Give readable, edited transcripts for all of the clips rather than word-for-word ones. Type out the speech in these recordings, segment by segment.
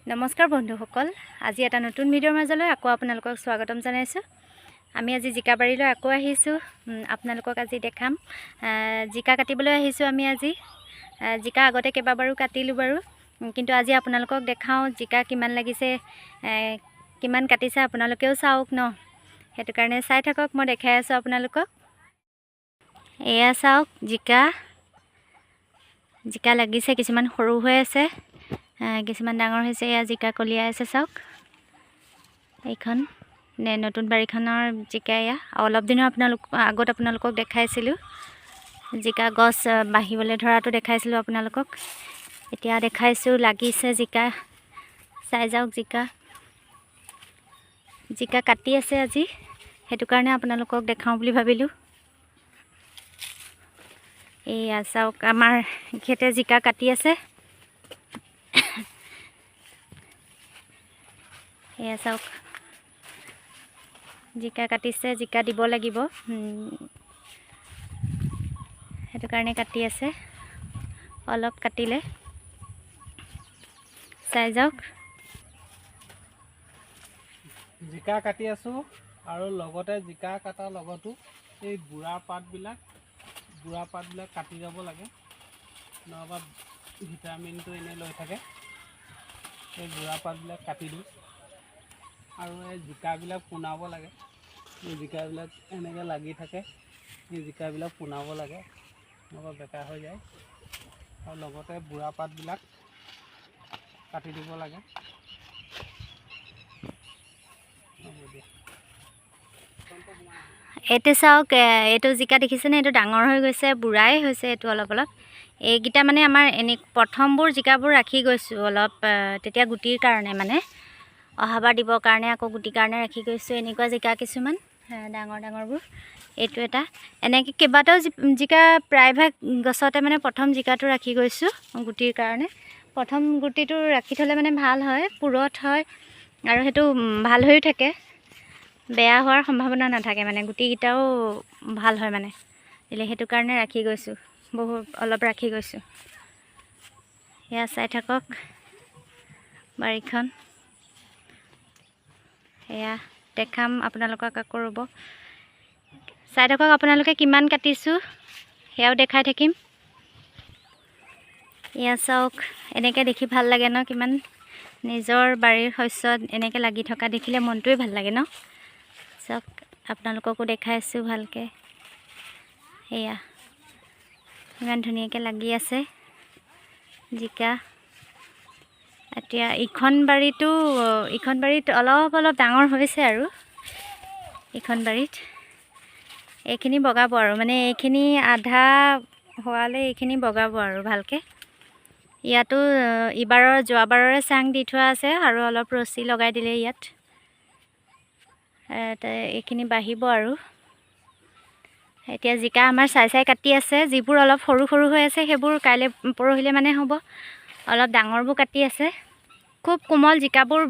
নমস্কাৰ বন্ধুসকল, আজি এটা নতুন ভিডিঅ'ৰ মাজলৈ আকৌ আপোনালোকক স্বাগতম জনাইছোঁ। আমি আজি জিকা বাৰীলৈ আকৌ আহিছোঁ। আপোনালোকক আজি দেখাম জিকা কাটিবলৈ আহিছোঁ। আমি আজি জিকা আগতে কেইবাবাৰো কাটিলোঁ বাৰু, কিন্তু আজি আপোনালোকক দেখাওঁ জিকা কিমান লাগিছে, কিমান কাটিছে আপোনালোকেও চাওক ন। সেইটো কাৰণে চাই থাকক, মই দেখাই আছোঁ আপোনালোকক। এয়া চাওক জিকা লাগিছে, কিছুমান সৰু হৈ আছে, কিছুমান ডাঙৰ হৈছে। এয়া জিকা কলিয়াই আছে চাওক। এইখন নতুন বাৰীখনৰ জিকা। এয়া অলপ দিনৰ আগত আপোনালোকক দেখাইছিলোঁ, জিকা গছ বাঢ়িবলৈ ধৰাটো দেখাইছিলোঁ আপোনালোকক। এতিয়া দেখাইছোঁ লাগিছে জিকা। চাই যাওক, জিকা কাটি আছে আজি, সেইটো কাৰণে আপোনালোকক দেখাওঁ বুলি ভাবিলোঁ। এয়া চাওক, আমাৰ খেতে জিকা কাটি আছে। এয়া চাওক, জিকা কাটিছে, জিকা দিব লাগিব, সেইটো কাৰণে কাটি আছে। অলপ কাটিলে, চাই যাওক। জিকা কাটি আছোঁ, আৰু লগতে জিকা কটাৰ লগতো এই বুঢ়া পাতবিলাক কাটি যাব লাগে, নহ'বা ভিটামিনটো এনেই লৈ থাকে। এই বুঢ়া পাতবিলাক কাটি দিওঁ, আৰু এই জিকাবিলাক পোনাব লাগে। এই জিকাবিলাক এনেকৈ লাগি থাকে, এই জিকাবিলাক পোনাব লাগে, নহ'বা বেকাৰ হৈ যায়। আৰু লগতে বুঢ়া পাতবিলাক কাটি দিব লাগে। এইটো চাওক, এইটো জিকা দেখিছেনে? এইটো ডাঙৰ হৈ গৈছে, বুঢ়াই হৈছে এইটো অলপ। এইকেইটা মানে আমাৰ প্ৰথমবোৰ জিকাবোৰ ৰাখি গৈছোঁ অলপ, তেতিয়া গুটিৰ কাৰণে, মানে অহাবাৰ দিবৰ কাৰণে আকৌ গুটিৰ কাৰণে ৰাখি গৈছোঁ। এনেকুৱা জিকা কিছুমান ডাঙৰবোৰ। এইটো এটা এনেকৈ কেইবাটাও জিকা, প্ৰায়ভাগ গছতে মানে প্ৰথম জিকাটো ৰাখি গৈছোঁ গুটিৰ কাৰণে। প্ৰথম গুটিটো ৰাখি থ'লে মানে ভাল হয়, পুৰঠ হয়, আৰু সেইটো ভাল হৈও থাকে, বেয়া হোৱাৰ সম্ভাৱনা নাথাকে, মানে গুটিকেইটাও ভাল হয় মানে দিলে। সেইটো কাৰণে ৰাখি গৈছোঁ, অলপ ৰাখি গৈছোঁ। সেয়া চাই থাকক বাৰীখন। সেয়া দেখাম আপোনালোকক আকৌ, ৰ'ব চাই থাকক। আপোনালোকে কিমান কাটিছোঁ সেয়াও দেখাই থাকিম। এয়া চাওক, এনেকৈ দেখি ভাল লাগে ন, কিমান নিজৰ বাৰীৰ শস্যত এনেকৈ লাগি থকা দেখিলে মনটোৱে ভাল লাগে ন। চাওক, আপোনালোককো দেখাইছোঁ ভালকৈ। সেয়া ইমান ধুনীয়াকৈ লাগি আছে জিকা। এতিয়া ইখন বাৰীত অলপ ডাঙৰ হৈছে, আৰু ইখন বাৰীত এইখিনি বগাব, আৰু মানে এইখিনি আধা হোৱালে এইখিনি বগাব আৰু ভালকৈ। ইয়াতো যোৱাবাৰৰে চাং দি থোৱা আছে, আৰু অলপ ৰছী লগাই দিলে ইয়াত, এইখিনি বাঢ়িব আৰু। এতিয়া জিকা আমাৰ চাই কাটি আছে। যিবোৰ অলপ সৰু হৈ আছে সেইবোৰ কাইলৈ পৰহিলৈ মানে হ'ব। অলপ ডাঙৰবোৰ কাটি আছে। খুব কোমল জিকাবোৰ,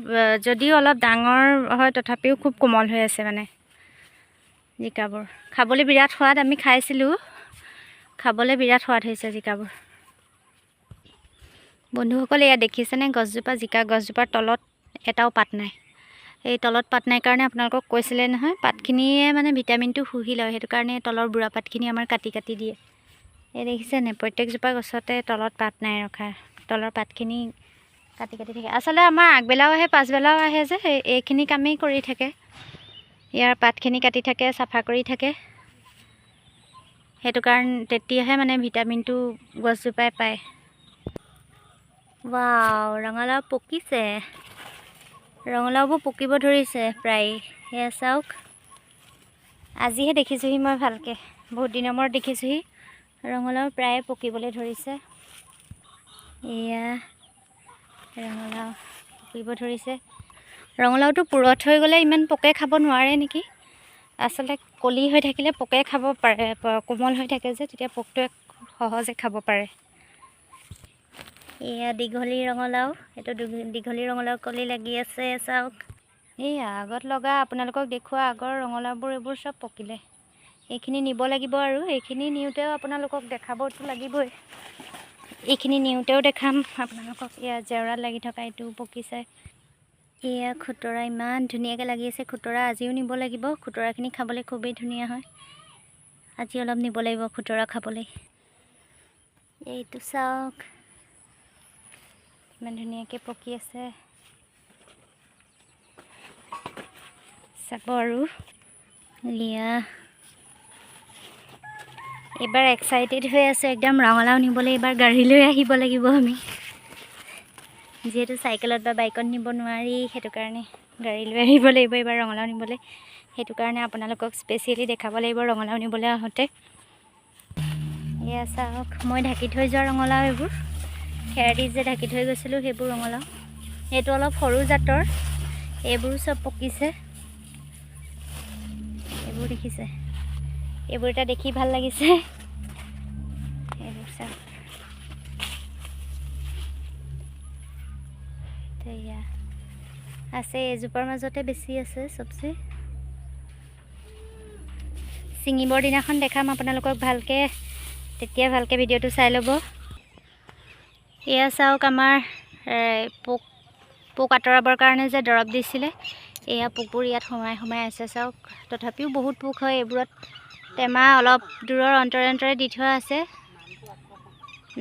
যদিও অলপ ডাঙৰ হয় তথাপিও খুব কোমল হৈ আছে মানে জিকাবোৰ। খাবলৈ বিৰাট সোৱাদ, আমি খাইছিলোঁ, খাবলৈ বিৰাট সোৱাদ হৈছে জিকাবোৰ। বন্ধুসকল, এয়া দেখিছেনে জিকা গছজোপাৰ তলত এটাও পাত নাই। এই তলত পাত নাই কাৰণে আপোনালোকক কৈছিলে নহয়, পাতখিনিয়ে মানে ভিটামিনটো শুহি লয়, সেইটো কাৰণে তলৰ বুঢ়া পাতখিনি আমাৰ কাটি দিয়ে। এই দেখিছেনে, প্ৰত্যেকজোপা গছতে তলত পাত নাই ৰখা, তলৰ পাতখিনি কাটি থাকে। আচলতে আমাৰ আগবেলাও আহে, পাছবেলাও আহে যে, এইখিনি কামেই কৰি থাকে। ইয়াৰ পাতখিনি কাটি থাকে, চাফা কৰি থাকে, সেইটো কাৰণে তেতিয়াহে মানে ভিটামিনটো গছজোপাই পায়। ৱাও, ৰঙালাও পকিছে, ৰঙালাওবোৰ পকিব ধৰিছে প্ৰায়। সেয়া চাওক, আজিহে দেখিছোঁহি মই ভালকৈ, বহুত দিনৰ মূৰত দেখিছোঁহি। ৰঙালাও প্ৰায় পকিবলৈ ধৰিছে। এয়া ৰঙালাও পকিব ধৰিছে। ৰঙালাওটো পুৰঠ হৈ গ'লে ইমান পোকে খাব নোৱাৰে নেকি। আচলতে কলি হৈ থাকিলে পোকে খাব পাৰে, কোমল হৈ থাকে যে, তেতিয়া পোকটোৱে সহজে খাব পাৰে। এয়া দীঘলী ৰঙালাও, এইটো দীঘলী ৰঙালাও কলি লাগি আছে চাওক। এয়া আগত লগা, আপোনালোকক দেখুওৱা আগৰ ৰঙালাওবোৰ, এইবোৰ চব পকিলে। এইখিনি নিব লাগিব, আৰু এইখিনি নিওঁতেও আপোনালোকক দেখাবতো লাগিবই। এইখিনি নিওঁতেও দেখাম আপোনালোকক। এয়া জেওৰাত লাগি থকা এইটো পকিছে। এয়া খুতৰা ইমান ধুনীয়াকৈ লাগি আছে। খুতৰা আজিও নিব লাগিব। খুতৰাখিনি খাবলৈ খুবেই ধুনীয়া হয়। আজি অলপ নিব লাগিব খুতৰা খাবলৈ। এইটো চাওক ইমান ধুনীয়াকৈ পকি আছে। চাব আৰু এয়া এইবাৰ এক্সাইটেড হৈ আছোঁ একদম। ৰঙালাও নিবলৈ এইবাৰ গাড়ী লৈ আহিব লাগিব আমি, যিহেতু চাইকেলত বা বাইকত নিব নোৱাৰি, সেইটো কাৰণে গাড়ী লৈ আহিব লাগিব এইবাৰ ৰঙালাও নিবলৈ। সেইটো কাৰণে আপোনালোকক স্পেচিয়েলি দেখাব লাগিব ৰঙালাও নিবলৈ আহোঁতে। এয়া চাওক মই ঢাকি থৈ যোৱা ৰঙালাও এইবোৰ, খেৰ দি যে ঢাকি থৈ গৈছিলোঁ সেইবোৰ ৰঙালাও। এইটো অলপ সৰু জাতৰ, এইবোৰো চব পকিছে। এইবোৰ দেখিছে, এইবোৰ এটা দেখি ভাল লাগিছে। এইবোৰ চাওক এয়া আছে, এজোপাৰ মাজতে বেছি আছে চবচে। ছিঙিবৰ দিনাখন দেখাম আপোনালোকক ভালকৈ, তেতিয়া ভালকৈ ভিডিঅ'টো চাই ল'ব। এয়া চাওক আমাৰ পোক আঁতৰাবৰ কাৰণে যে দৰৱ দিছিলে, এয়া পোকবোৰ ইয়াত সোমাই সোমাই আছে চাওক। তথাপিও বহুত পোক হয় এইবোৰত। টেমা অলপ দূৰৰ অন্তৰে অন্তৰে দি থোৱা আছে।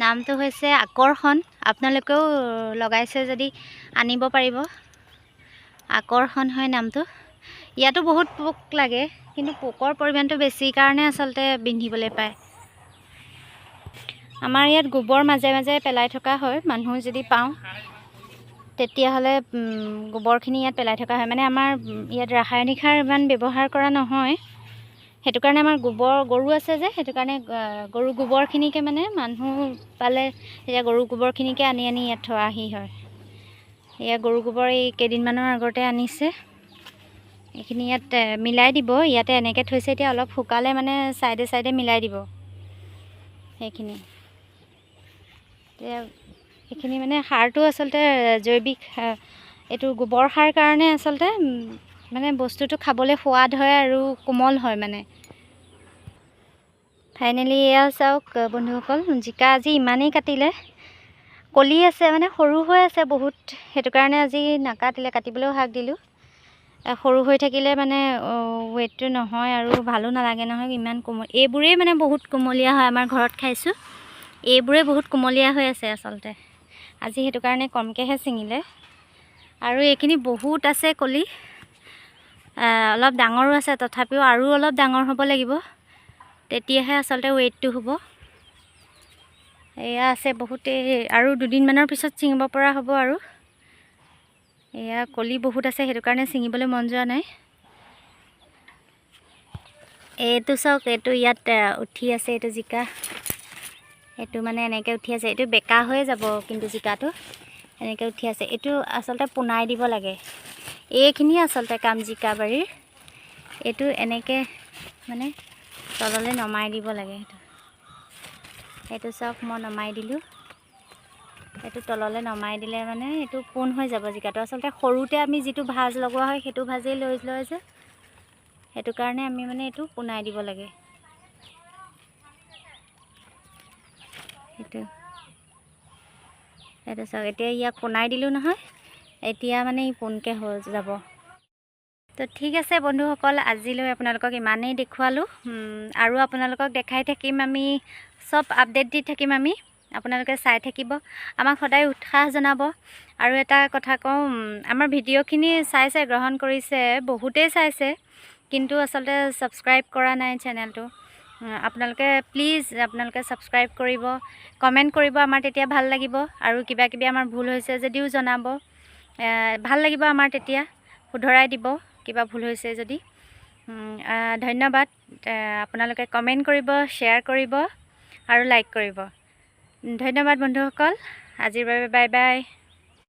নামটো হৈছে আকৰ্ষণ। আপোনালোকেও লগাইছে যদি আনিব পাৰিব। আকৰ্ষণ হয় নামটো। ইয়াতো বহুত পোক লাগে, কিন্তু পোকৰ পৰিমাণটো বেছি কাৰণে আচলতে বিন্ধিবলৈ পায়। আমাৰ ইয়াত গোবৰ মাজে মাজে পেলাই থকা হয়। মানুহ যদি পাওঁ তেতিয়াহ'লে গোবৰখিনি ইয়াত পেলাই থকা হয়। মানে আমাৰ ইয়াত ৰাসায়নিক সাৰ ইমান ব্যৱহাৰ কৰা নহয়, সেইটো কাৰণে আমাৰ গৰু আছে যে, সেইটো কাৰণে গৰু গোবৰখিনিকে মানে মানুহ পালে তেতিয়া গৰু গোবৰখিনিকে আনি আনি ইয়াত থোৱাহি হয়। এয়া গৰু গোবৰ এই কেইদিনমানৰ আগতে আনিছে। এইখিনি ইয়াত মিলাই দিব। ইয়াতে এনেকৈ থৈছে, এতিয়া অলপ শুকালে মানে চাইডে চাইডে মিলাই দিব সেইখিনি। এতিয়া এইখিনি মানে সাৰটো আচলতে জৈৱিক, এইটো গোবৰ সাৰ কাৰণে আচলতে মানে বস্তুটো খাবলৈ সোৱাদ হয় আৰু কোমল হয় মানে। ফাইনেলি এয়া চাওক বন্ধুসকল, জিকা আজি ইমানেই কাটিলে। কলি আছে মানে সৰু হৈ আছে বহুত, সেইটো কাৰণে আজি নাকাটিলে, কাটিবলৈও হাক দিলোঁ। সৰু হৈ থাকিলে মানে ৱেটটো নহয় আৰু ভালো নালাগে নহয় ইমান কোমল। এইবোৰেই মানে বহুত কোমলীয়া হয়, আমাৰ ঘৰত খাইছোঁ এইবোৰে বহুত কোমলীয়া হৈ আছে আচলতে। আজি সেইটো কাৰণে কমকৈহে ছিঙিলে। আৰু এইখিনি বহুত আছে কলি, অলপ ডাঙৰো আছে। তথাপিও আৰু অলপ ডাঙৰ হ'ব লাগিব, তেতিয়াহে আচলতে ৱেটটো হ'ব। এয়া আছে বহুতেই, আৰু দুদিনমানৰ পিছত ছিঙিব পৰা হ'ব। আৰু এয়া কলি বহুত আছে, সেইটো কাৰণে ছিঙিবলৈ মন যোৱা নাই। এইটো চাওক, এইটো ইয়াত উঠি আছে, এইটো জিকা। এইটো মানে এনেকৈ উঠি আছে, এইটো বেকা হৈ যাব কিন্তু জিকাটো এনেকৈ উঠি আছে। এইটো আচলতে পোনাই দিব লাগে। এইখিনিয়ে আচলতে কাম জিকা বাৰীৰ। এইটো এনেকৈ মানে তললৈ নমাই দিব লাগে। সেইটো চাওক মই নমাই দিলোঁ। এইটো তললৈ নমাই দিলে মানে এইটো পোন হৈ যাব জিকাটো। আচলতে সৰুতে আমি যিটো ভাজ লগোৱা হয় সেইটো ভাজেই লৈ লয় যে, সেইটো কাৰণে আমি মানে এইটো পোনাই দিব লাগে। সেইটো চাওক, এতিয়া ইয়াক পোনাই দিলোঁ নহয়, এতিয়া মানে ই পোনকৈ হৈ যাব। তো ঠিক আছে বন্ধুসকল, আজিলৈ আপোনালোকক ইমানেই দেখুৱালোঁ। আৰু আপোনালোকক দেখাই থাকিম আমি, চব আপডেট দি থাকিম আমি। আপোনালোকে চাই থাকিব, আমাক সদায় উৎসাহ জনাব। আৰু এটা কথা কওঁ, আমাৰ ভিডিঅ'খিনি চাইছে, গ্ৰহণ কৰিছে, বহুতেই চাইছে, কিন্তু আচলতে ছাবস্ক্ৰাইব কৰা নাই চেনেলটো। আপোনালোকে প্লিজ আপোনালোকে ছাবস্ক্ৰাইব কৰিব, কমেণ্ট কৰিব, আমাৰ তেতিয়া ভাল লাগিব। আৰু কিবা কিবি আমাৰ ভুল হৈছে যদিও জনাব, ভাল লাগিব আমাৰ তেতিয়া, শুধৰাই দিব কিবা ভুল হৈছে যদি। ধন্যবাদ। আপোনালোকে কমেণ্ট কৰিব, শ্বেয়াৰ কৰিব আৰু লাইক কৰিব। ধন্যবাদ বন্ধুসকল, আজিৰ বাবে বাই বাই।